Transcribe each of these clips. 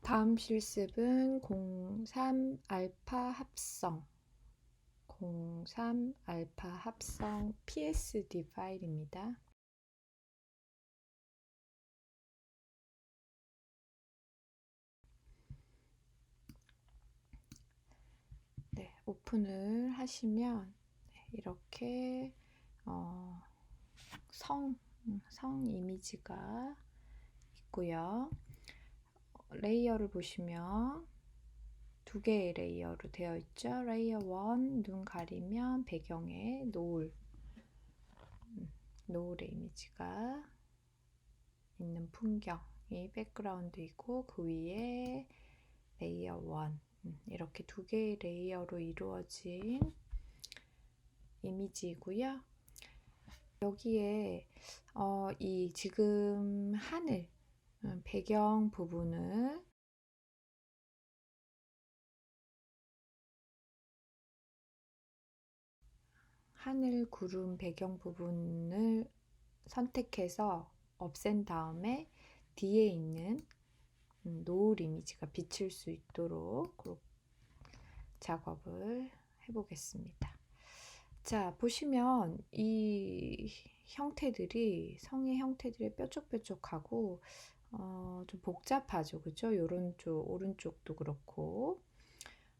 다음 실습은 03 알파 합성, 03 알파 합성 PSD 파일입니다. 네, 오픈을 하시면 이렇게 성 이미지가 있고요. 레이어를 보시면 두 개의 레이어로 되어 있죠. 레이어 1, 눈 가리면 배경에 노을의 이미지가 있는 풍경이 백그라운드이고, 그 위에 레이어 1, 이렇게 두 개의 레이어로 이루어진 이미지이고요. 여기에 이 지금 하늘 배경 부분을 하늘 구름 배경 부분을 선택해서 없앤 다음에 뒤에 있는 노을 이미지가 비칠 수 있도록 작업을 해보겠습니다. 자, 보시면 이 형태들이, 성의 형태들이 뾰족뾰족하고 좀 복잡하죠, 그죠? 오른쪽도 그렇고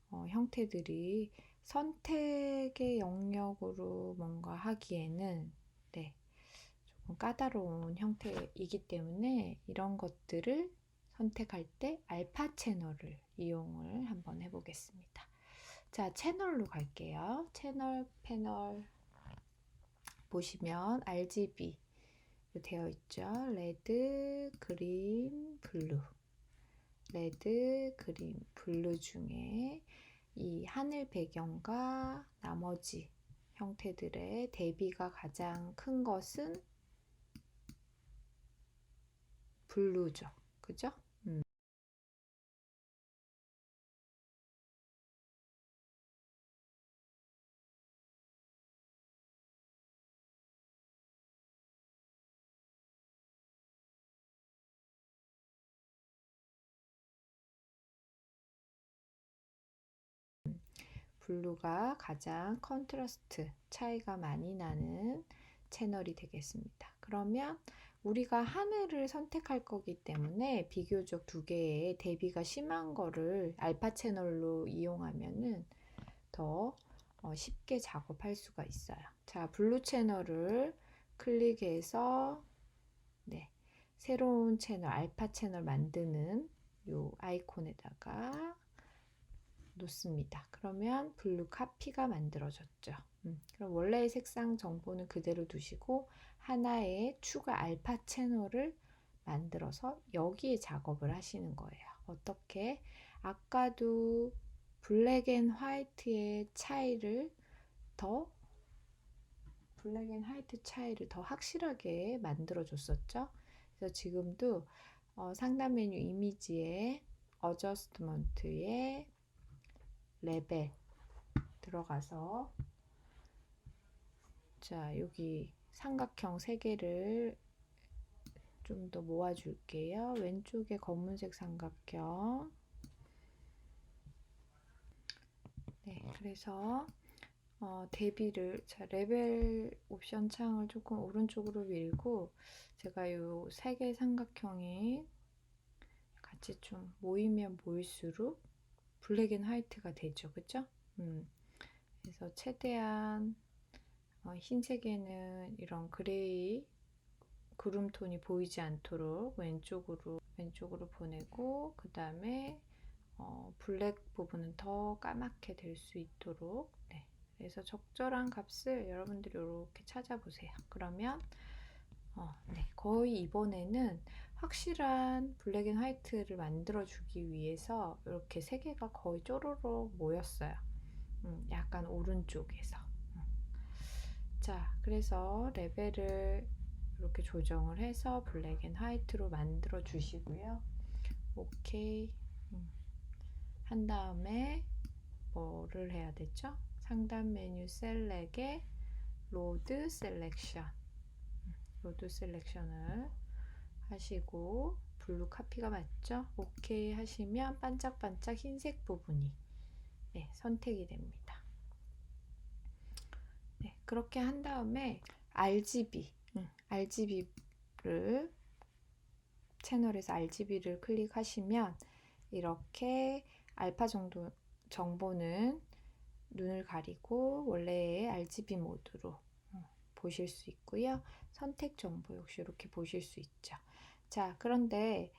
형태들이 선택의 영역으로 뭔가 하기에는 조금 까다로운 형태이기 때문에 이런 것들을 선택할 때 알파 채널을 이용을 한번 해보겠습니다. 자, 채널로 갈게요. 채널 패널 보시면 RGB 되어 있죠. 레드, 그린, 블루. 레드, 그린, 블루 중에 이 하늘 배경과 나머지 형태들의 대비가 가장 큰 것은 블루죠. 그죠? 블루가 가장 컨트라스트 차이가 많이 나는 채널이 되겠습니다. 그러면 우리가 하늘을 선택할 거기 때문에 비교적 두 개의 대비가 심한 거를 알파 채널로 이용하면은 더 쉽게 작업할 수가 있어요. 자, 블루 채널을 클릭해서 새로운 채널, 알파 채널 만드는 요 아이콘에다가 놓습니다. 그러면 블루 카피가 만들어졌죠. 그럼 원래의 색상 정보는 그대로 두시고 하나의 추가 알파 채널을 만들어서 여기에 작업을 하시는 거예요. 어떻게? 아까도 블랙 앤 화이트의 차이를 더 확실하게 만들어 줬었죠. 그래서 지금도 상단 메뉴 이미지에 어저스트먼트에 레벨 들어가서, 자, 여기 삼각형 3개를 좀 더 모아줄게요. 왼쪽에 검은색 삼각형. 네, 그래서 대비를, 자, 레벨 옵션 창을 조금 오른쪽으로 밀고, 제가 요 3개 삼각형이 같이 좀 모이면 모일수록 블랙 앤 화이트가 되죠. 그죠? 그래서 최대한 흰색에는 이런 그레이 구름톤이 보이지 않도록 왼쪽으로 보내고, 그 다음에 블랙 부분은 더 까맣게 될 수 있도록, 그래서 적절한 값을 여러분들이 이렇게 찾아보세요. 그러면 거의 이번에는 확실한 블랙 앤 화이트를 만들어 주기 위해서 이렇게 3개가 거의 쪼로록 모였어요. 약간 오른쪽에서. 자, 그래서 레벨을 이렇게 조정을 해서 블랙 앤 화이트로 만들어 주시고요. 오케이 한 다음에 뭐를 해야 되죠? 상단 메뉴 셀렉에 로드 셀렉션을 하시고 블루 카피가 맞죠? 오케이 하시면 반짝반짝 흰색 부분이 네, 선택이 됩니다. 네, 그렇게 한 다음에 RGB를 채널에서 RGB를 클릭하시면 이렇게 알파 정보는 눈을 가리고 원래의 RGB 모드로 보실 수 있고요. 선택 정보 역시 이렇게 보실 수 있죠. 자, 그런데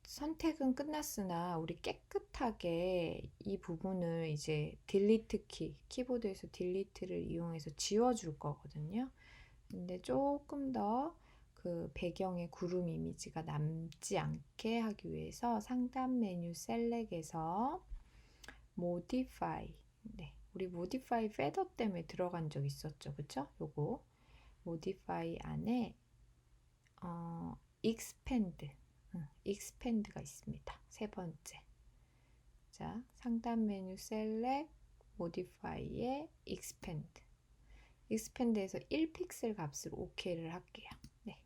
선택은 끝났으나 우리 깨끗하게 이 부분을 이제 딜리트 키보드에서 딜리트를 이용해서 지워줄 거거든요. 근데 조금 더 그 배경의 구름 이미지가 남지 않게 하기 위해서 상단 메뉴 셀렉에서 Modify, 네, 우리 Modify 페더 때문에 들어간 적 있었죠, 그쵸? 요거 Modify 안에 Expand가 있습니다. 세 번째. 자, 상단 메뉴 셀렉 Modify에 Expand에서 1픽셀 값을 OK를 할게요. 네.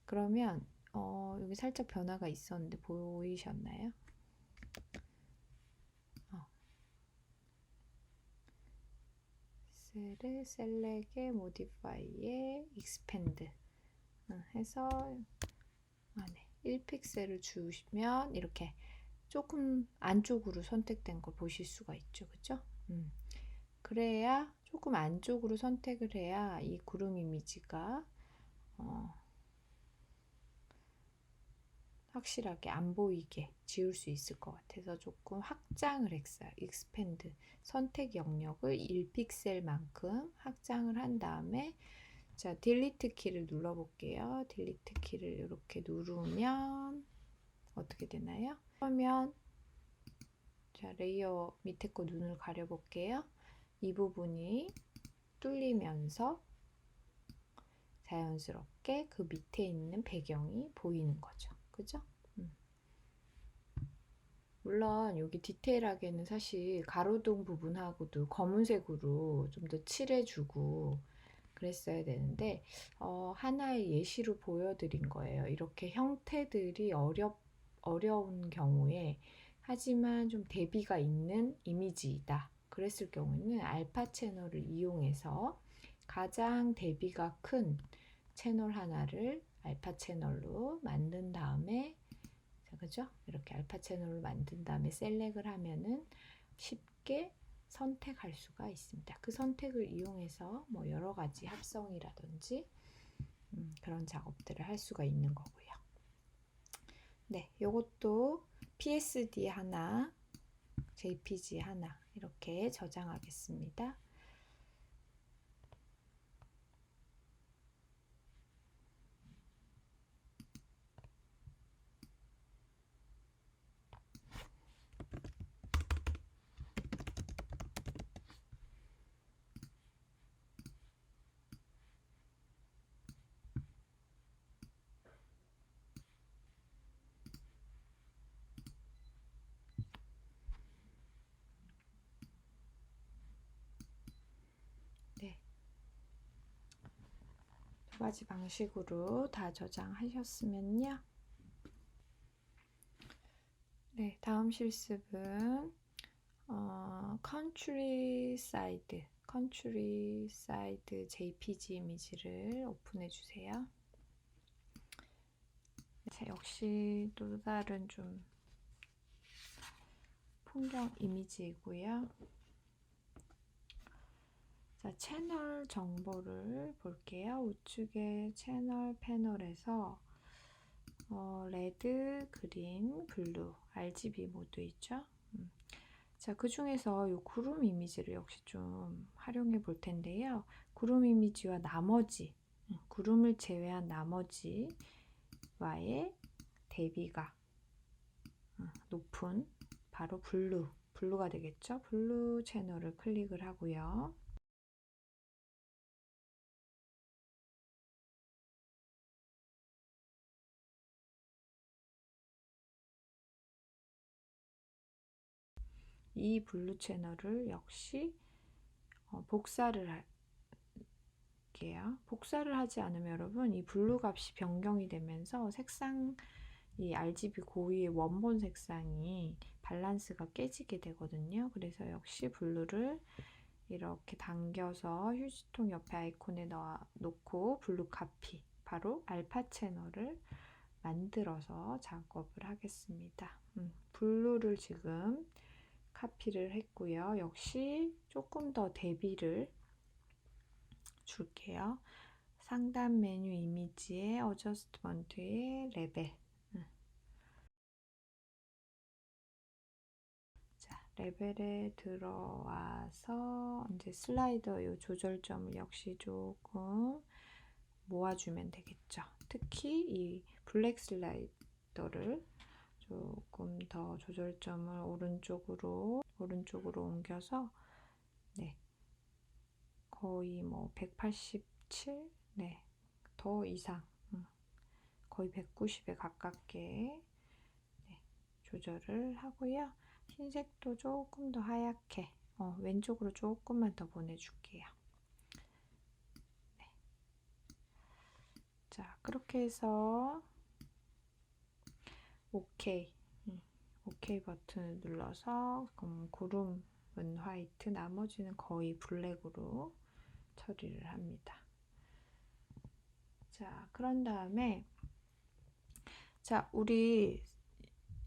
그러면 여기 살짝 변화가 있었는데 보이셨나요? 셀을 셀렉에 Modify에 Expand 해서 안에 1픽셀을 주시면 이렇게 조금 안쪽으로 선택된 걸 보실 수가 있죠. 그죠? 그래야 조금 안쪽으로 선택을 해야 이 구름 이미지가 확실하게 안 보이게 지울 수 있을 것 같아서 조금 확장을 했어요. 익스펜드 선택 영역을 1픽셀만큼 확장을 한 다음에 자, 딜리트 키를 눌러 볼게요. 딜리트 키를 이렇게 누르면 어떻게 되나요? 그러면 자, 레이어 밑에 거 눈을 가려 볼게요. 이 부분이 뚫리면서 자연스럽게 그 밑에 있는 배경이 보이는 거죠. 그죠? 물론 여기 디테일하게는 사실 가로등 부분하고도 검은색으로 좀 더 칠해주고 그랬어야 되는데 하나의 예시로 보여드린 거예요. 이렇게 형태들이 어려운 경우에 하지만 좀 대비가 있는 이미지이다. 그랬을 경우에는 알파 채널을 이용해서 가장 대비가 큰 채널 하나를 알파 채널로 만든 다음에 자, 그죠? 이렇게 알파 채널을 만든 다음에 셀렉을 하면은 쉽게 선택할 수가 있습니다. 그 선택을 이용해서 뭐 여러 가지 합성이라든지 그런 작업들을 할 수가 있는 거고요. 네, 요것도 PSD 하나, JPG 하나 이렇게 저장하겠습니다. 네, 두 가지 방식으로 다 저장하셨으면요. 네, 다음 실습은 컨트리사이드 JPG 이미지를 오픈해 주세요. 자, 역시 또 다른 좀 풍경 이미지이고요. 자, 채널 정보를 볼게요. 우측에 채널 패널에서 레드, 그린, 블루, RGB 모드 있죠? 자, 그 중에서 이 구름 이미지를 역시 좀 활용해 볼 텐데요. 구름 이미지와 나머지, 구름을 제외한 나머지와의 대비가 높은 바로 블루가 되겠죠? 블루 채널을 클릭을 하고요. 이 블루 채널을 역시 복사를 줄게요. 복사를 하지 않으면 여러분 이 블루 값이 변경이 되면서 색상 이 RGB 고유의 원본 색상이 밸런스가 깨지게 되거든요. 그래서 역시 블루를 이렇게 당겨서 휴지통 옆에 아이콘에 놓고 블루 카피, 바로 알파 채널을 만들어서 작업을 하겠습니다. 블루를 지금 카피를 했고요. 역시 조금 더 대비를 줄게요. 상단 메뉴 이미지의 어저스트먼트의 레벨. 자, 레벨에 들어와서 이제 슬라이더 이 조절점을 역시 조금 모아주면 되겠죠. 특히 이 블랙 슬라이더를 조금 더 조절점을 오른쪽으로 옮겨서 네, 거의 뭐 187, 네, 더 이상 거의 190에 가깝게 네, 조절을 하고요. 흰색도 조금 더 하얗게 왼쪽으로 조금만 더 보내줄게요. 네. 자, 그렇게 해서 OK, OK 버튼을 눌러서 구름은 화이트, 나머지는 거의 블랙으로 처리를 합니다. 자, 그런 다음에 자, 우리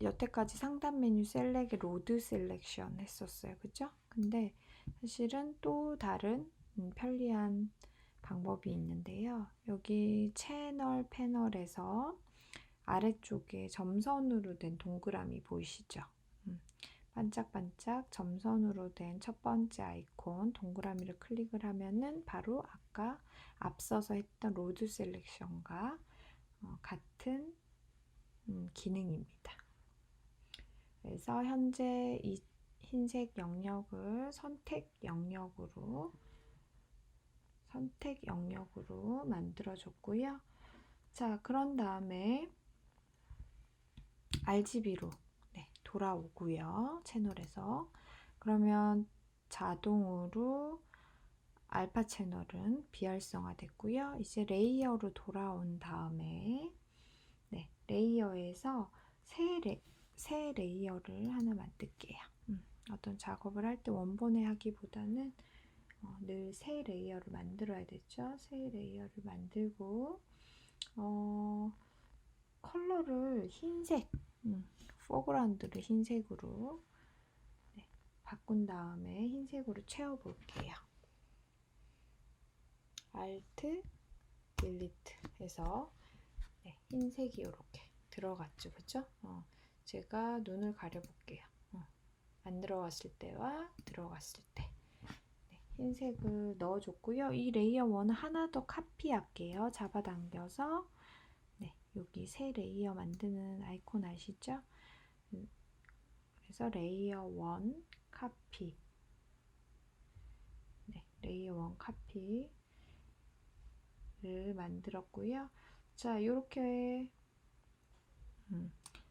여태까지 상단 메뉴 셀렉에 로드 셀렉션 했었어요. 그죠? 근데 사실은 또 다른 편리한 방법이 있는데요. 여기 채널 패널에서 아래쪽에 점선으로 된 동그라미 보이시죠? 반짝반짝 점선으로 된 첫 번째 아이콘 동그라미를 클릭을 하면은 바로 아까 앞서서 했던 로드 셀렉션과 같은 기능입니다. 그래서 현재 이 흰색 영역을 선택 영역으로 만들어줬고요. 자, 그런 다음에 RGB로 돌아오고요. 채널에서. 그러면 자동으로 알파 채널은 비활성화 됐고요. 이제 레이어로 돌아온 다음에 레이어에서 새 레이어를 하나 만들게요. 어떤 작업을 할 때 원본에 하기보다는 늘 새 레이어를 만들어야 되죠. 새 레이어를 만들고 컬러를 흰색, 포그라운드를 흰색으로 바꾼 다음에 흰색으로 채워볼게요. Alt, Delete 해서 흰색이 이렇게 들어갔죠. 그죠? 제가 눈을 가려볼게요. 안 들어갔을 때와 들어갔을 때 흰색을 넣어줬고요. 이 레이어 1 하나 더 카피할게요. 잡아당겨서 여기 새 레이어 만드는 아이콘 아시죠? 그래서 레이어 1 카피 레이어 1 카피를 만들었고요. 자, 이렇게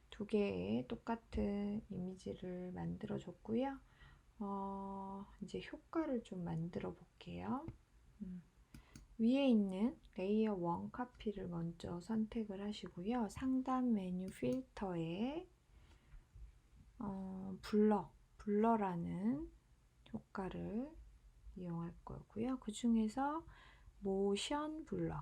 두 개의 똑같은 이미지를 만들어 줬고요. 이제 효과를 좀 만들어 볼게요. 위에 있는 레이어 1 카피를 먼저 선택을 하시고요. 상단 메뉴 필터에 블러라는 효과를 이용할 거고요. 그 중에서 모션 블러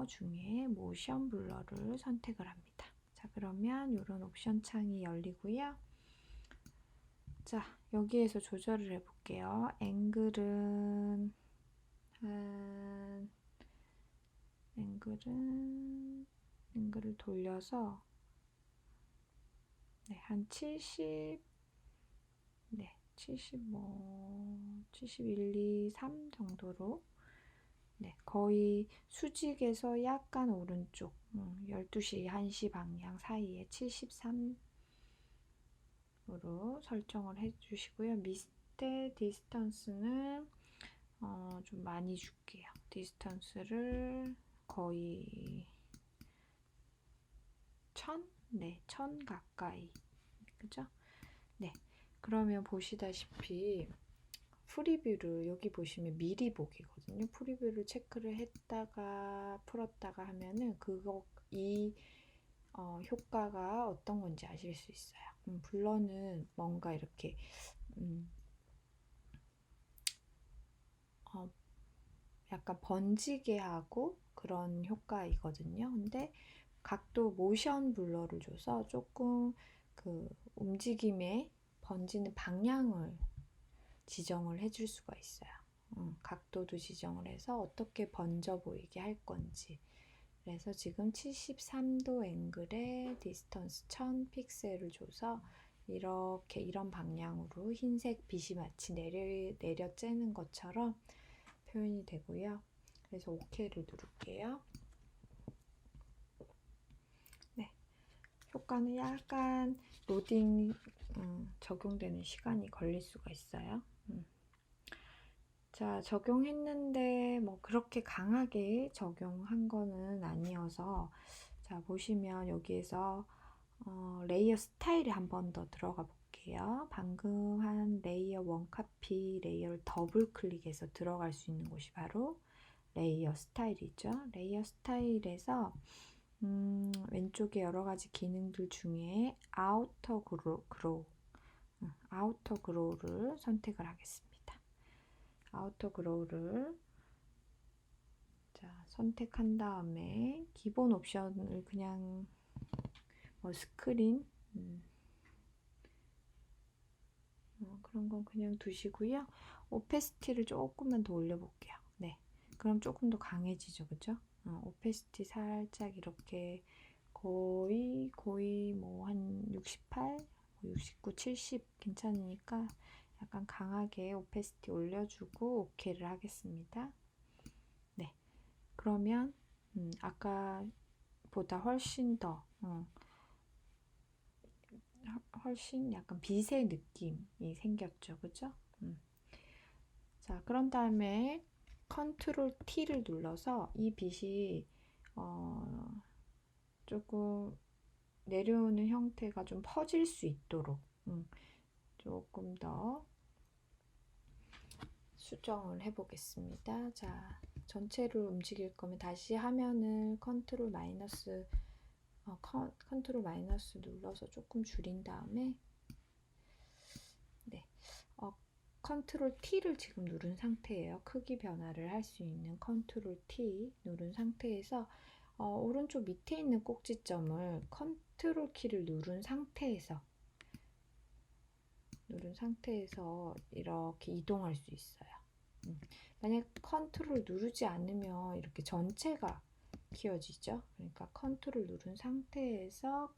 중에 모션 블러를 선택을 합니다. 자, 그러면 이런 옵션 창이 열리고요. 자, 여기에서 조절을 해볼게요. 앵글을 돌려서 한 70, 71, 2, 3 정도로 거의 수직에서 약간 오른쪽 12시, 1시 방향 사이에 73으로 설정을 해주시고요. 미스테 디스턴스는 좀 많이 줄게요. 디스턴스를 거의 1000? 1000 가까이 그죠? 네. 그러면 보시다시피 프리뷰를 여기 보시면 미리 보기거든요. 프리뷰를 체크를 했다가 풀었다가 하면은 이 효과가 어떤 건지 아실 수 있어요. 블러는 뭔가 이렇게 음, 어, 약간 번지게 하고 그런 효과이거든요. 근데 각도 모션 블러를 줘서 조금 그 움직임의 번지는 방향을 지정을 해줄 수가 있어요. 각도도 지정을 해서 어떻게 번져 보이게 할 건지. 그래서 지금 73도 앵글에 디스턴스 1000 픽셀을 줘서 이렇게 이런 방향으로 흰색 빛이 마치 내려 쬐는 것처럼 표현이 되고요. 그래서 OK를 누를게요. 네, 효과는 약간 로딩 적용되는 시간이 걸릴 수가 있어요. 자, 적용했는데 뭐 그렇게 강하게 적용한 거는 아니어서 자, 보시면 여기에서 레이어 스타일이 한 번 더 들어가 볼게요. 방금 한 레이어 원카피 레이어를 더블 클릭해서 들어갈 수 있는 곳이 바로 레이어 스타일이죠. 레이어 스타일에서 왼쪽에 여러 가지 기능들 중에 아우터 그로우를 선택을 하겠습니다. 아우터 그로우를 자, 선택한 다음에 기본 옵션을 그냥 스크린 그런 건 그냥 두시고요. 오페시티를 조금만 더 올려볼게요. 네, 그럼 조금 더 강해지죠, 그죠? 오페시티 살짝 이렇게 거의 뭐 한 68, 69, 70 괜찮으니까 약간 강하게 오페시티 올려주고 OK를 하겠습니다. 네, 그러면 아까보다 훨씬 더 훨씬 약간 빛의 느낌이 생겼죠, 그죠? 자, 그런 다음에 컨트롤 T를 눌러서 이 빛이 조금 내려오는 형태가 좀 퍼질 수 있도록 조금 더 수정을 해 보겠습니다. 자, 전체를 움직일 거면 다시 화면을 컨트롤 마이너스 눌러서 조금 줄인 다음에 네, 컨트롤 T를 지금 누른 상태예요. 크기 변화를 할 수 있는 컨트롤 T 누른 상태에서 오른쪽 밑에 있는 꼭지점을 컨트롤 키를 누른 상태에서 이렇게 이동할 수 있어요. 만약 컨트롤 누르지 않으면 이렇게 전체가 키워지죠. 그러니까 컨트롤 누른 상태에서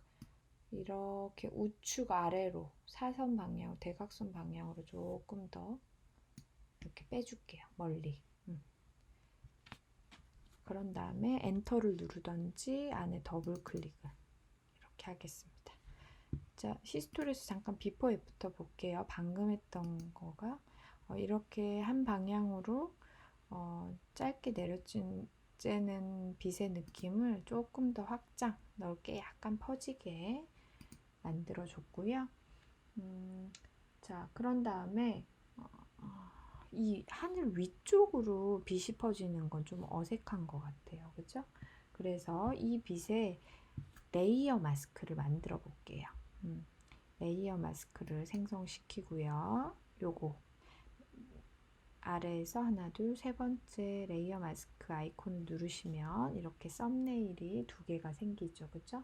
이렇게 우측 아래로 사선 방향, 대각선 방향으로 조금 더 이렇게 빼줄게요. 멀리. 그런 다음에 엔터를 누르던지 안에 더블 클릭을 이렇게 하겠습니다. 자, 히스토리에서 잠깐 비포 애프터 볼게요. 방금 했던 거가 이렇게 한 방향으로 짧게 내려쬐는 빛의 느낌을 조금 더 확장, 넓게 약간 퍼지게 만들어 줬고요. 자, 그런 다음에 이 하늘 위쪽으로 빛이 퍼지는 건 좀 어색한 것 같아요. 그죠? 그래서 이 빛에 레이어 마스크를 만들어 볼게요. 레이어 마스크를 생성시키고요. 요거 아래에서 하나, 둘, 세 번째 레이어 마스크 아이콘을 누르시면 이렇게 썸네일이 두 개가 생기죠. 그죠?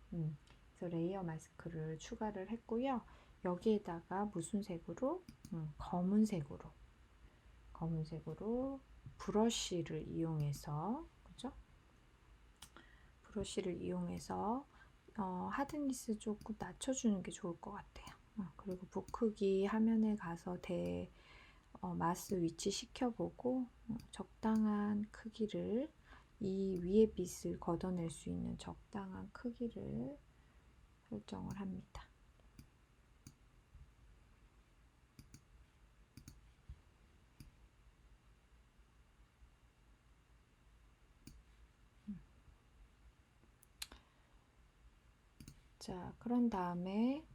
그래서 레이어 마스크를 추가를 했고요. 여기에다가 무슨 색으로? 검은색으로 브러쉬를 이용해서 그죠? 브러쉬를 이용해서 하드니스 조금 낮춰주는 게 좋을 것 같아요. 그리고 붓 크기 화면에 가서 마스 위치 시켜보고 적당한 크기를 이 위에 빛을 걷어낼 수 있는 적당한 크기를 설정을 합니다. 자, 그런 다음에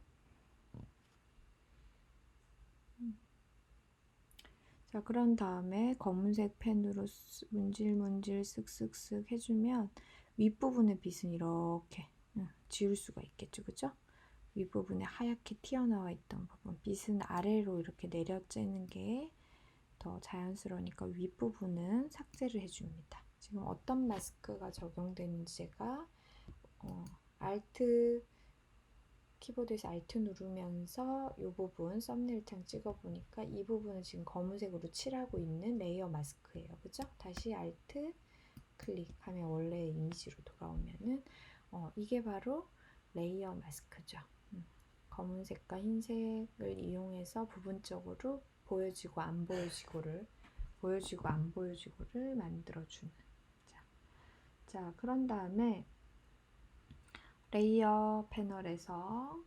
자, 그런 다음에 검은색 펜으로 문질문질 쓱쓱쓱 해주면 윗부분의 빛은 이렇게 지울 수가 있겠죠, 그죠? 윗부분에 하얗게 튀어나와 있던 부분, 빛은 아래로 이렇게 내려쬐는 게 더 자연스러우니까 윗부분은 삭제를 해줍니다. 지금 어떤 마스크가 적용되는지 제가 알트 키보드에서 알트 누르면서 이 부분 썸네일 창 찍어보니까 이 부분은 지금 검은색으로 칠하고 있는 레이어 마스크예요. 그죠? 다시 알트 클릭하면 원래 이미지로 돌아오면은 이게 바로 레이어 마스크죠. 검은색과 흰색을 이용해서 부분적으로 보여지고 안 보여지고를 만들어주는. 자, 그런 다음에 레이어 패널에서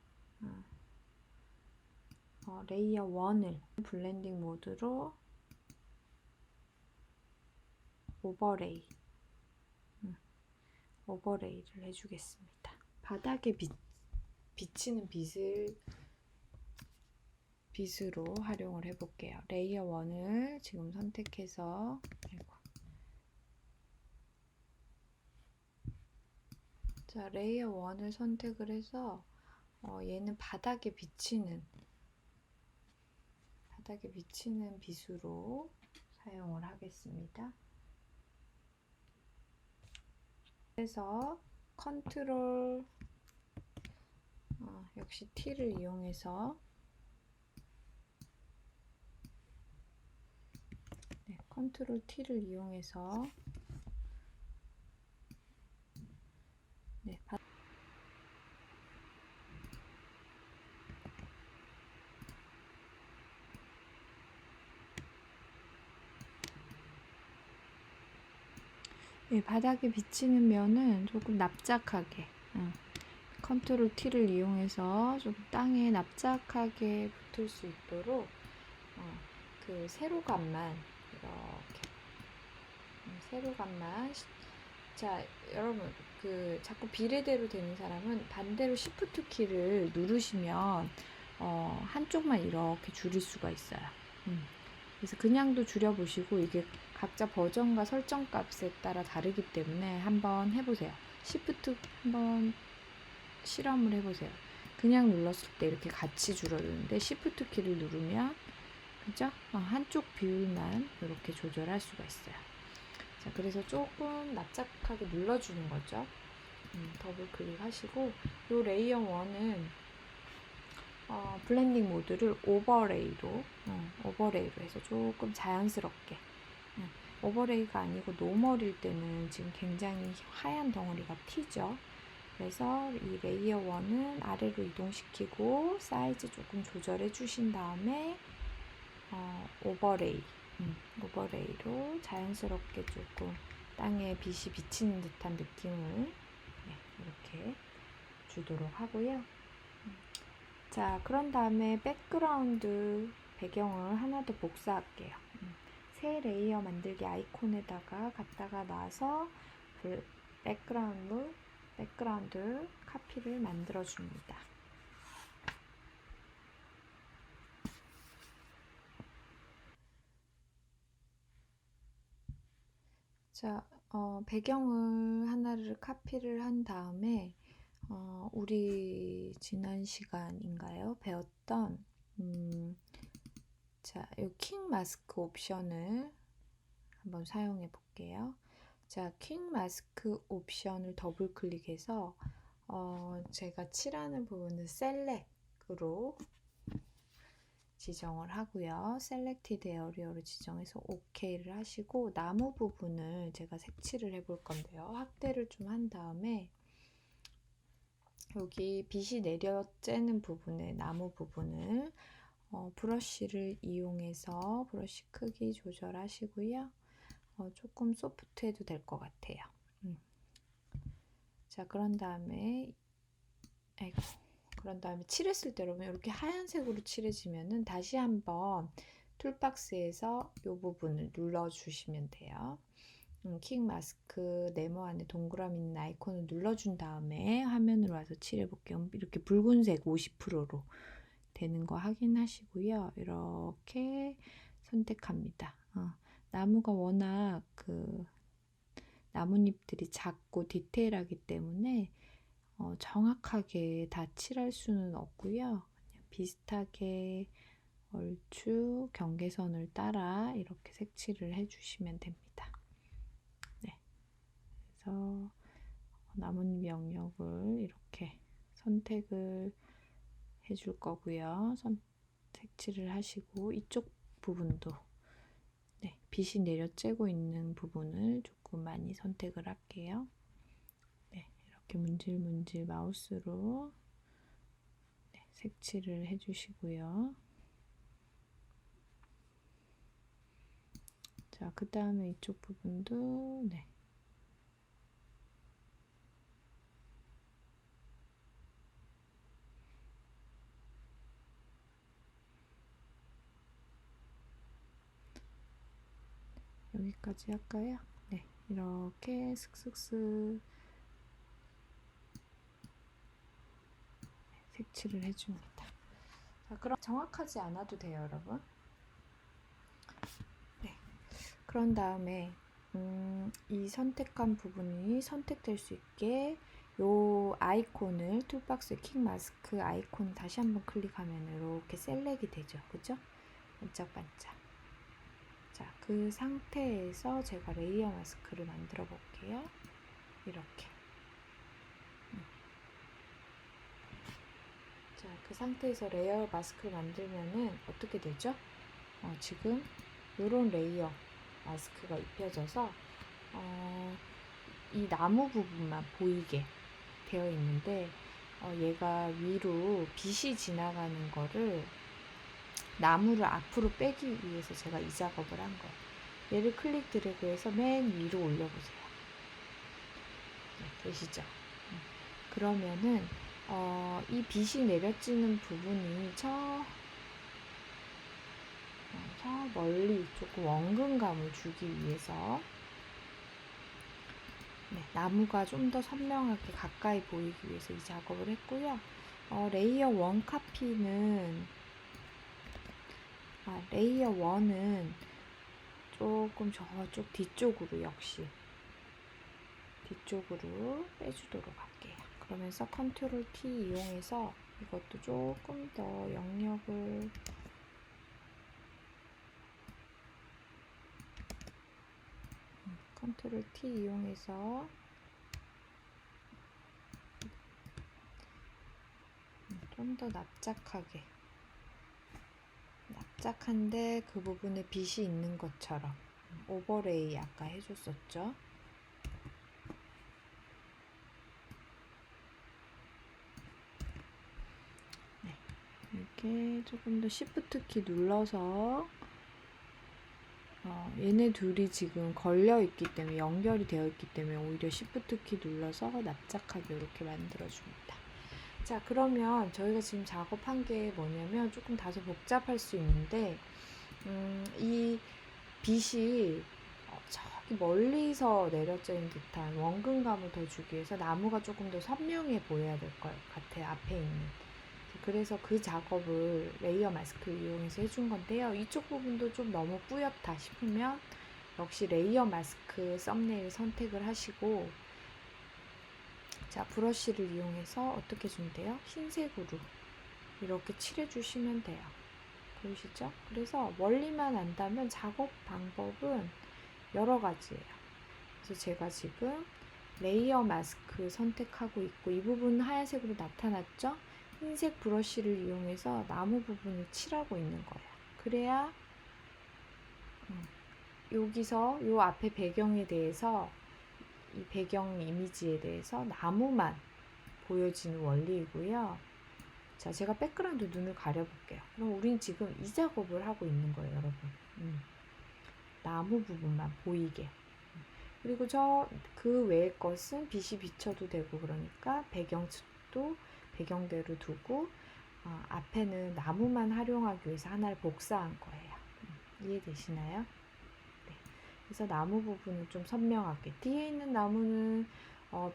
레이어 1을 블렌딩 모드로 오버레이를 해주겠습니다. 바닥에 비치는 빛으로 활용을 해볼게요. 레이어 1을 지금 선택해서 자, 레이어 1을 선택을 해서 얘는 바닥에 비치는 빛으로 사용을 하겠습니다. 그래서 컨트롤 역시 T를 이용해서 컨트롤 T를 이용해서 바닥에 비치는 면은 조금 납작하게 컨트롤 T를 이용해서 좀 땅에 납작하게 붙을 수 있도록 그 세로감만 이렇게 자, 여러분 자꾸 비례대로 되는 사람은 반대로 Shift 키를 누르시면 한쪽만 이렇게 줄일 수가 있어요. 그래서 그냥도 줄여보시고 이게 각자 버전과 설정 값에 따라 다르기 때문에 한번 해보세요. Shift 한번 실험을 해보세요. 그냥 눌렀을 때 이렇게 같이 줄어드는데 Shift 키를 누르면 그죠? 한쪽 비율만 이렇게 조절할 수가 있어요. 자, 그래서 조금 납작하게 눌러주는 거죠. 더블 클릭하시고 이 레이어 1은 블렌딩 모드를 오버레이로 해서 조금 자연스럽게 오버레이가 아니고 노멀일 때는 지금 굉장히 하얀 덩어리가 튀죠. 그래서 이 레이어 1은 아래로 이동시키고 사이즈 조금 조절해 주신 다음에 오버레이로 자연스럽게 조금 땅에 빛이 비치는 듯한 느낌을 이렇게 주도록 하고요. 자, 그런 다음에 백그라운드 배경을 하나 더 복사할게요. 새 레이어 만들기 아이콘에다가 갔다가 나서 백그라운드 카피를 만들어 줍니다. 자, 배경을 하나를 카피를 한 다음에 우리 지난 시간인가요? 배웠던 자, 이 킹 마스크 옵션을 한번 사용해 볼게요. 자, 킹 마스크 옵션을 더블 클릭해서 제가 칠하는 부분은 셀렉으로 지정을 하고요. 셀렉티드 에어리어로 지정해서 OK를 하시고 나무 부분을 제가 색칠을 해볼 건데요. 확대를 좀 한 다음에 여기 빛이 내려쬐는 부분에 나무 부분을 브러쉬를 이용해서 브러쉬 크기 조절하시고요. 조금 소프트해도 될 것 같아요. 자, 그런 다음에 칠했을 때 여러분 이렇게 하얀색으로 칠해지면은 다시 한번 툴박스에서 이 부분을 눌러주시면 돼요. 킹 마스크 네모 안에 동그라미 있는 아이콘을 눌러준 다음에 화면으로 와서 칠해볼게요. 이렇게 붉은색 50%로 되는 거 확인하시고요. 이렇게 선택합니다. 나무가 워낙 그 나뭇잎들이 작고 디테일하기 때문에 정확하게 다 칠할 수는 없고요. 그냥 비슷하게 얼추 경계선을 따라 이렇게 색칠을 해주시면 됩니다. 네, 그래서 나뭇잎 영역을 이렇게 선택을 해줄 거고요. 색칠을 하시고 이쪽 부분도 네, 빛이 내려쬐고 있는 부분을 조금 많이 선택을 할게요. 네, 이렇게 문질문질 마우스로 네, 색칠을 해주시고요. 자, 그 다음에 이쪽 부분도 네. 여기까지 할까요? 네, 이렇게 슥슥슥 색칠을 해줍니다. 자, 그럼 정확하지 않아도 돼요, 여러분. 네, 그런 다음에 이 선택한 부분이 선택될 수 있게 요 아이콘을 툴박스에 킥 마스크 아이콘 다시 한번 클릭하면 이렇게 셀렉이 되죠, 그죠? 반짝반짝. 자, 그 상태에서 제가 레이어 마스크를 만들어 볼게요. 이렇게. 자, 그 상태에서 레이어 마스크를 만들면은 어떻게 되죠? 지금 요런 레이어 마스크가 입혀져서 이 나무 부분만 보이게 되어 있는데 얘가 위로 빛이 지나가는 거를 나무를 앞으로 빼기 위해서 제가 이 작업을 한 거예요. 얘를 클릭 드래그해서 맨 위로 올려보세요. 네, 되시죠? 그러면은 이 빛이 내려지는 부분이 저 멀리 조금 원근감을 주기 위해서 네, 나무가 좀 더 선명하게 가까이 보이기 위해서 이 작업을 했고요. 레이어 1 카피는 레이어 1은 조금 저쪽 뒤쪽으로 역시 뒤쪽으로 빼주도록 할게요. 그러면서 컨트롤 T 이용해서 이것도 조금 더 영역을 컨트롤 T 이용해서 좀 더 납작한데 그 부분에 빛이 있는 것처럼 오버레이 아까 해줬었죠. 네, 이렇게 조금 더 Shift 키 눌러서 얘네 둘이 지금 걸려 있기 때문에 연결이 되어 있기 때문에 오히려 Shift 키 눌러서 납작하게 이렇게 만들어 줍니다. 자, 그러면 저희가 지금 작업한 게 뭐냐면 조금 다소 복잡할 수 있는데 이 빛이 저기 멀리서 내려져 있는 듯한 원근감을 더 주기 위해서 나무가 조금 더 선명해 보여야 될 것 같아요. 앞에 있는. 그래서 그 작업을 레이어 마스크를 이용해서 해준 건데요. 이쪽 부분도 좀 너무 뿌옇다 싶으면 역시 레이어 마스크 썸네일 선택을 하시고 자, 브러쉬를 이용해서 어떻게 해주면 돼요? 흰색으로 이렇게 칠해주시면 돼요. 보이시죠? 그래서 멀리만 안다면 작업 방법은 여러 가지예요. 그래서 제가 지금 레이어 마스크 선택하고 있고 이 부분 하얀색으로 나타났죠? 흰색 브러쉬를 이용해서 나무 부분을 칠하고 있는 거예요. 그래야 여기서 요 앞에 배경에 대해서 이 배경 이미지에 대해서 나무만 보여지는 원리이고요. 자, 제가 백그라운드 눈을 가려볼게요. 그럼 우린 지금 이 작업을 하고 있는 거예요, 여러분. 나무 부분만 보이게. 그리고 그 외의 것은 빛이 비쳐도 되고 그러니까 배경도 배경대로 두고 앞에는 나무만 활용하기 위해서 하나를 복사한 거예요. 이해되시나요? 네. 그래서 나무 부분은 좀 선명하게 뒤에 있는 나무는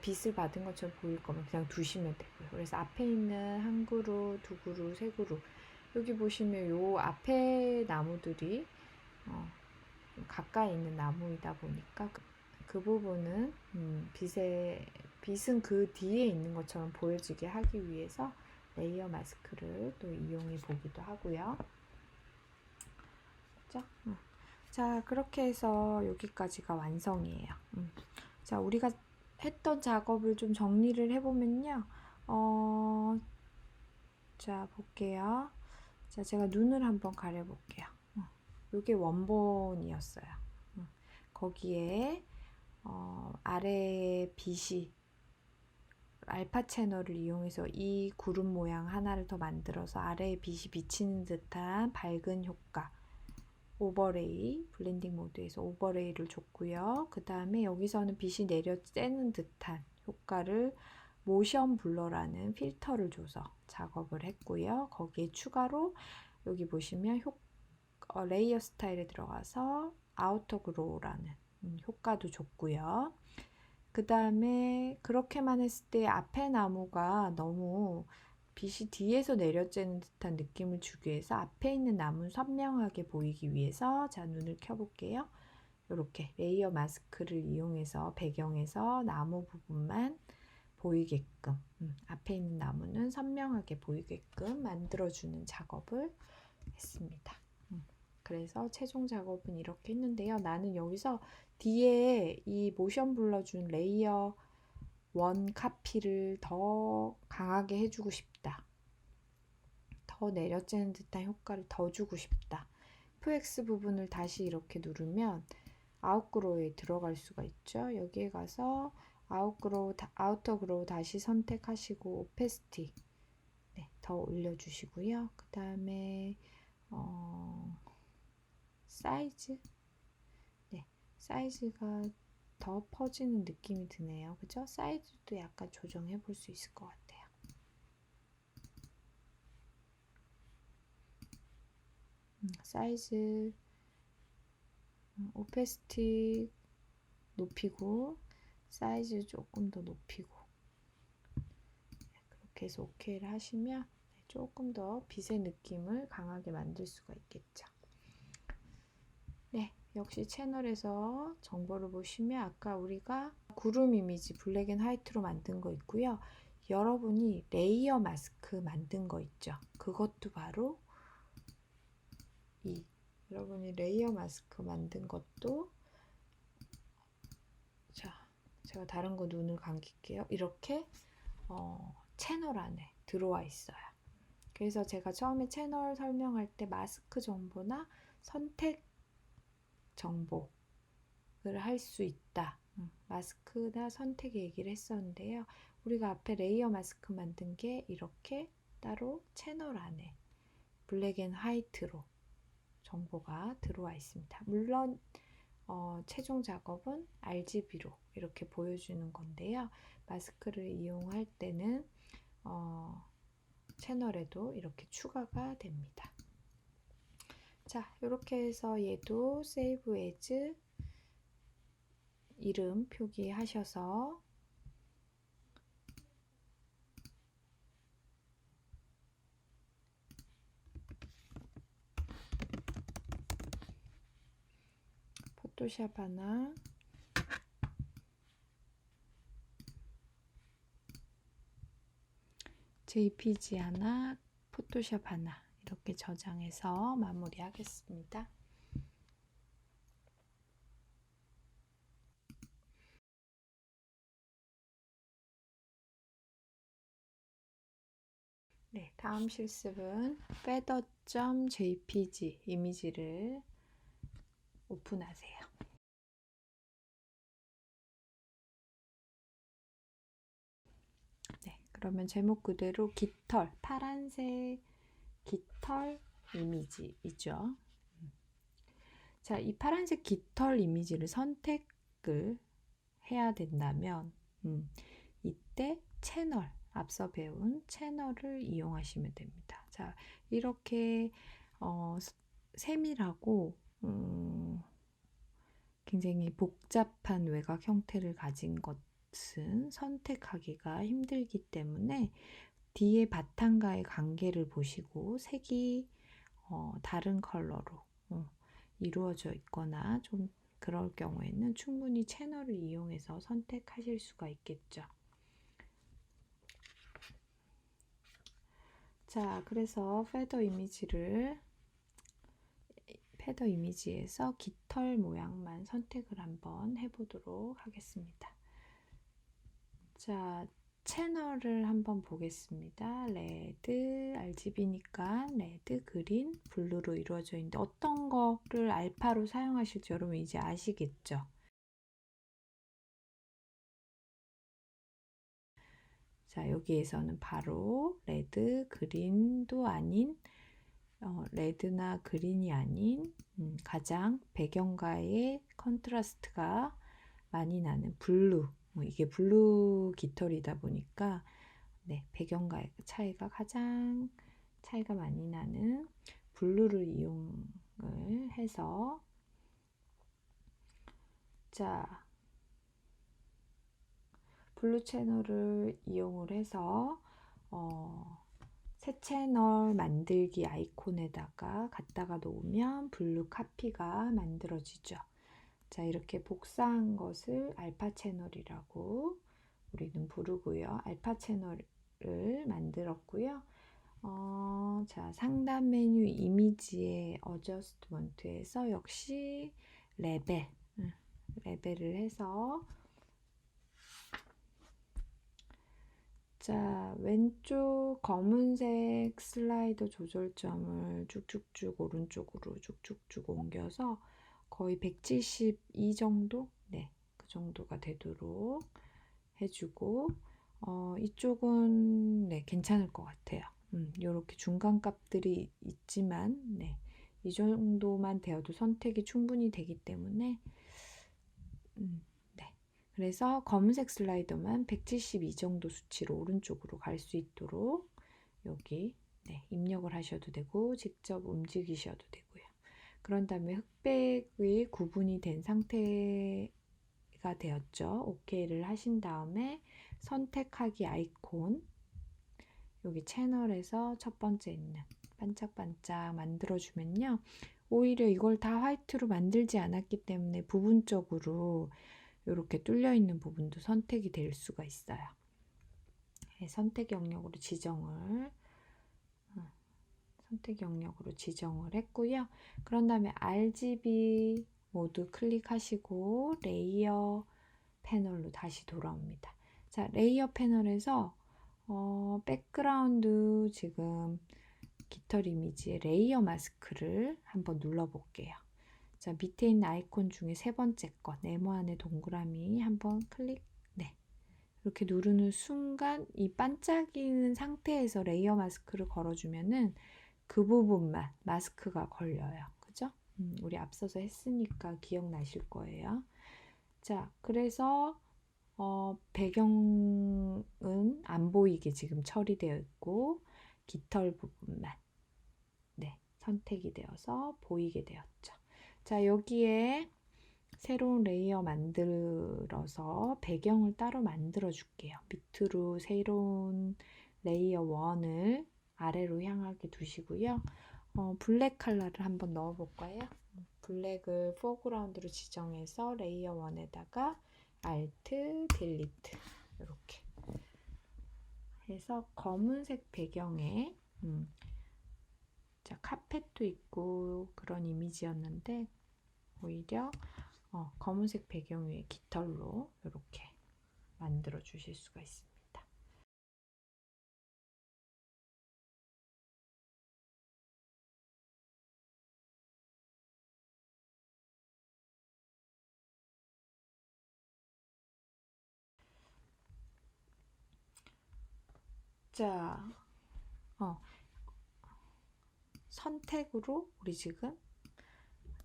빛을 받은 것처럼 보일 거면 그냥 두시면 되고요. 그래서 앞에 있는 한 그루, 두 그루, 세 그루 여기 보시면 요 앞에 나무들이 좀 가까이 있는 나무이다 보니까 그 부분은 빛은 그 뒤에 있는 것처럼 보여지게 하기 위해서 레이어 마스크를 또 이용해 보기도 하고요. 그죠? 자, 그렇게 해서 여기까지가 완성이에요. 자, 우리가 했던 작업을 좀 정리를 해보면요. 자, 볼게요. 자, 제가 눈을 한번 가려볼게요. 이게 원본이었어요. 거기에 아래에 빛이 알파 채널을 이용해서 이 구름 모양 하나를 더 만들어서 아래에 빛이 비치는 듯한 밝은 효과, 오버레이, 블렌딩 모드에서 오버레이를 줬고요. 그 다음에 여기서는 빛이 내려 쬐는 듯한 효과를 모션 블러라는 필터를 줘서 작업을 했고요. 거기에 추가로 여기 보시면 레이어 스타일에 들어가서 아우터 그로우라는 효과도 줬고요. 그 다음에 그렇게만 했을 때 앞에 나무가 너무 빛이 뒤에서 내려쬐는 듯한 느낌을 주기 위해서 앞에 있는 나무는 선명하게 보이기 위해서, 자, 눈을 켜볼게요. 이렇게 레이어 마스크를 이용해서 배경에서 나무 부분만 보이게끔, 앞에 있는 나무는 선명하게 보이게끔 만들어주는 작업을 했습니다. 그래서 최종 작업은 이렇게 했는데요. 나는 여기서 뒤에 이 모션 블러 준 레이어 원 카피를 더 강하게 해주고 싶다. 더 내려쬐는 듯한 효과를 더 주고 싶다. FX 부분을 다시 이렇게 누르면 아웃그로우에 들어갈 수가 있죠. 여기에 가서 아우터 그로우 다시 선택하시고 오페시티 더 올려주시고요. 그 다음에 사이즈, 사이즈가 더 퍼지는 느낌이 드네요. 그죠? 사이즈도 약간 조정해 볼 수 있을 것 같아요. 사이즈, 오페시티 높이고 사이즈 조금 더 높이고 그렇게 해서 OK를 하시면 조금 더 빛의 느낌을 강하게 만들 수가 있겠죠. 네, 역시 채널에서 정보를 보시면 아까 우리가 구름 이미지 블랙 앤 화이트로 만든 거 있고요. 여러분이 레이어 마스크 만든 거 있죠. 그것도 바로 여러분이 레이어 마스크 만든 것도, 자, 제가 다른 거 눈을 감길게요. 이렇게 채널 안에 들어와 있어요. 그래서 제가 처음에 채널 설명할 때 마스크 정보나 선택 정보를 할 수 있다. 마스크나 선택 얘기를 했었는데요. 우리가 앞에 레이어 마스크 만든 게 이렇게 따로 채널 안에 블랙 앤 화이트로 정보가 들어와 있습니다. 물론 최종 작업은 RGB로 이렇게 보여주는 건데요. 마스크를 이용할 때는 채널에도 이렇게 추가가 됩니다. 자, 이렇게 해서 얘도 Save As 이름 표기하셔서 포토샵 하나, JPG 하나, 포토샵 하나 이렇게 저장해서 마무리하겠습니다. 네, 다음 실습은 feather.jpg 이미지를 오픈하세요. 네, 그러면 제목 그대로 깃털, 파란색 깃털 이미지이죠. 자, 이 파란색 깃털 이미지를 선택을 해야 된다면 이때 채널, 앞서 배운 채널을 이용하시면 됩니다. 자, 이렇게 세밀하고 굉장히 복잡한 외곽 형태를 가진 것은 선택하기가 힘들기 때문에 뒤에 바탕과의 관계를 보시고 색이 다른 컬러로 이루어져 있거나 좀 그럴 경우에는 충분히 채널을 이용해서 선택하실 수가 있겠죠. 자, 그래서 패더 이미지에서 깃털 모양만 선택을 한번 해보도록 하겠습니다. 자, 채널을 한번 보겠습니다. 레드, RGB니까 레드, 그린, 블루로 이루어져 있는데 어떤 거를 알파로 사용하실지 여러분 이제 아시겠죠? 자, 여기에서는 바로 레드, 그린도 아닌 레드나 그린이 아닌 가장 배경과의 컨트라스트가 많이 나는 블루, 이게 블루 깃털이다 보니까 네, 배경과의 가장 차이가 많이 나는 블루를 이용을 해서 자, 블루 채널을 이용을 해서 새 채널 만들기 아이콘에다가 갖다가 놓으면 블루 카피가 만들어지죠. 자, 이렇게 복사한 것을 알파 채널이라고 우리는 부르고요. 알파 채널을 만들었고요. 자, 상단 메뉴 이미지의 어저스트먼트에서 역시 레벨을 해서 자, 왼쪽 검은색 슬라이더 조절점을 쭉쭉쭉 오른쪽으로 쭉쭉쭉 옮겨서 거의 172 정도? 네, 그 정도가 되도록 해주고 이쪽은 네, 괜찮을 것 같아요. 이렇게 중간 값들이 있지만 네, 이 정도만 되어도 선택이 충분히 되기 때문에 네. 그래서 검은색 슬라이더만 172 정도 수치로 오른쪽으로 갈 수 있도록 여기 네, 입력을 하셔도 되고 직접 움직이셔도 되고요. 그런 다음에 흑백이 구분이 된 상태가 되었죠. OK를 하신 다음에 선택하기 아이콘 여기 채널에서 첫 번째 있는 반짝반짝 만들어주면요. 오히려 이걸 다 화이트로 만들지 않았기 때문에 부분적으로 이렇게 뚫려 있는 부분도 선택이 될 수가 있어요. 네, 선택 영역으로 지정을 했고요. 그런 다음에 RGB 모드 클릭하시고 레이어 패널로 다시 돌아옵니다. 자, 레이어 패널에서 백그라운드 지금 깃털 이미지의 레이어 마스크를 한번 눌러볼게요. 자, 밑에 있는 아이콘 중에 세 번째 거 네모안의 동그라미 한번 네, 이렇게 누르는 순간 이 반짝이는 상태에서 레이어 마스크를 걸어주면은 그 부분만 마스크가 걸려요. 그죠? 우리 앞서서 했으니까 기억나실 거예요. 자, 그래서 배경은 안 보이게 지금 처리되어 있고 깃털 부분만 네, 선택이 되어서 보이게 되었죠. 자, 여기에 새로운 레이어 만들어서 배경을 따로 만들어 줄게요. 밑으로 새로운 레이어 1을 아래로 향하게 두시고요. 블랙 컬러를 한번 넣어 볼까요? 블랙을 포그라운드로 지정해서 레이어 1에다가 Alt, Delete 이렇게 해서 검은색 배경에 자, 카펫도 있고 그런 이미지였는데 오히려 검은색 배경 위에 깃털로 이렇게 만들어 주실 수가 있습니다. 자, 선택으로 우리 지금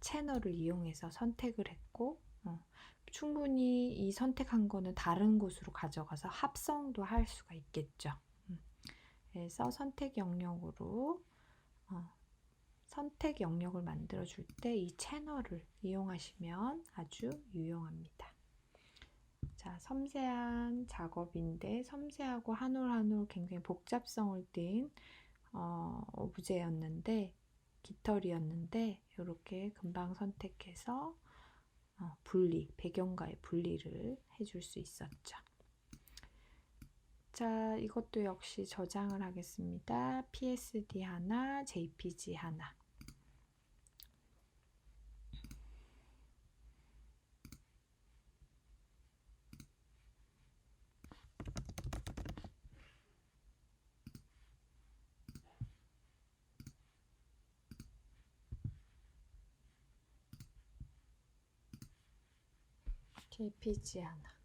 채널을 이용해서 선택을 했고 충분히 이 선택한 거는 다른 곳으로 가져가서 합성도 할 수가 있겠죠. 그래서 선택 영역으로 선택 영역을 만들어 줄 때 이 채널을 이용하시면 아주 유용합니다. 자, 섬세한 작업인데 섬세하고 한 올 한 올 굉장히 복잡성을 띈 오브제였는데 깃털이었는데 이렇게 금방 선택해서 분리, 배경과의 분리를 해줄 수 있었죠. 자, 이것도 역시 저장을 하겠습니다. PSD 하나, JPG 하나. JPG 하나.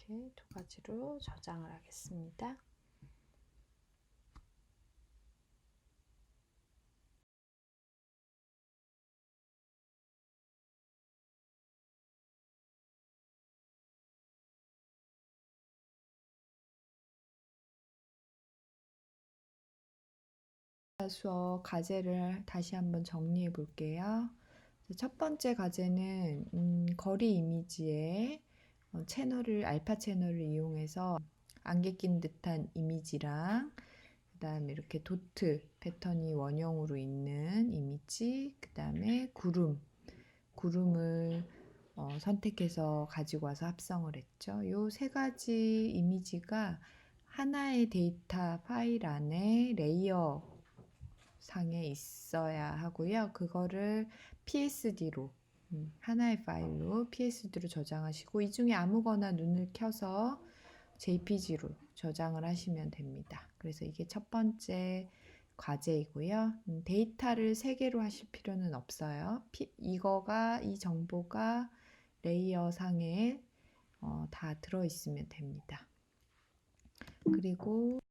이렇게 두 가지로 저장을 하겠습니다. 수업 과제를 다시 한번 정리해 볼게요. 첫 번째 과제는 거리 이미지에 채널을 알파 채널을 이용해서 안개 낀 듯한 이미지랑 그다음에 이렇게 도트 패턴이 원형으로 있는 이미지, 그다음에 구름을 선택해서 가지고 와서 합성을 했죠. 요 세 가지 이미지가 하나의 데이터 파일 안에 레이어 상에 있어야 하고요. 그거를 PSD로 하나의 파일로 PSD로 저장하시고 이 중에 아무거나 눈을 켜서 JPG로 저장을 하시면 됩니다. 그래서 이게 첫 번째 과제이고요. 데이터를 3개로 하실 필요는 없어요. 이 정보가 레이어 상에 다 들어있으면 됩니다. 그리고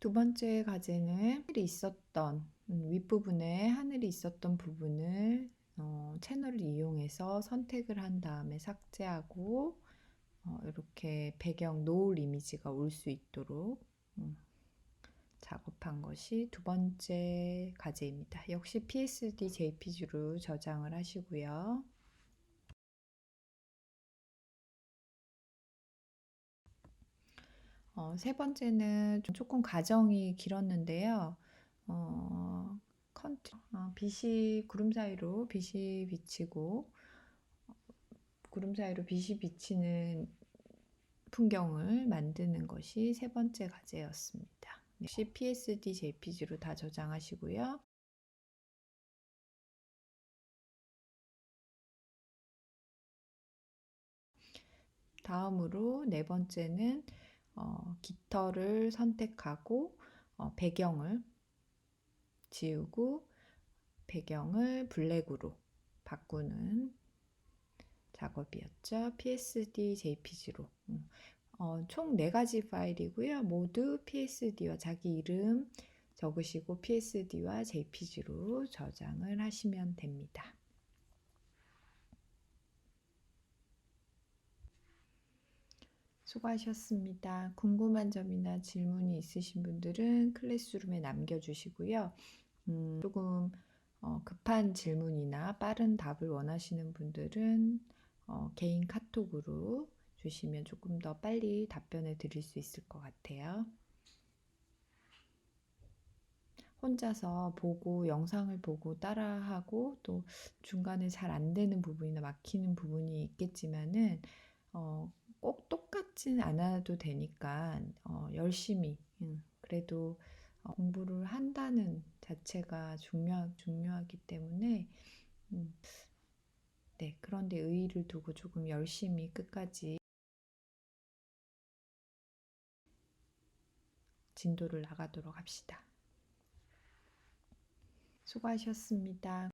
두 번째 과제는 하늘이 있었던 윗부분에 하늘이 있었던 부분을 채널을 이용해서 선택을 한 다음에 삭제하고 이렇게 배경 노을 이미지가 올 수 있도록 작업한 것이 두 번째 과제입니다. 역시 PSD JPG로 저장을 하시고요. 세 번째는 조금 과정이 길었는데요. 빛이 구름 사이로 빛이 비치고 구름 사이로 빛이 비치는 풍경을 만드는 것이 세 번째 과제였습니다. 역시 PSD JPG로 다 저장하시고요. 다음으로 네 번째는 깃털을 선택하고 배경을 지우고 배경을 블랙으로 바꾸는 작업이었죠. PSD JPG로. 총 4가지 파일이고요. 모두 PSD와 자기 이름 적으시고 PSD와 JPG로 저장을 하시면 됩니다. 수고하셨습니다. 궁금한 점이나 질문이 있으신 분들은 클래스룸에 남겨주시고요. 조금 급한 질문이나 빠른 답을 원하시는 분들은 개인 카톡으로 주시면 조금 더 빨리 답변을 드릴 수 있을 것 같아요. 혼자서 보고 영상을 보고 따라하고 또 중간에 잘 안 되는 부분이나 막히는 부분이 있겠지만은 꼭 똑같진 않아도 되니까 열심히 그래도 공부를 한다는 자체가 중요하기 때문에 네, 그런데 의의를 두고 조금 열심히 끝까지 진도를 나가도록 합시다. 수고하셨습니다.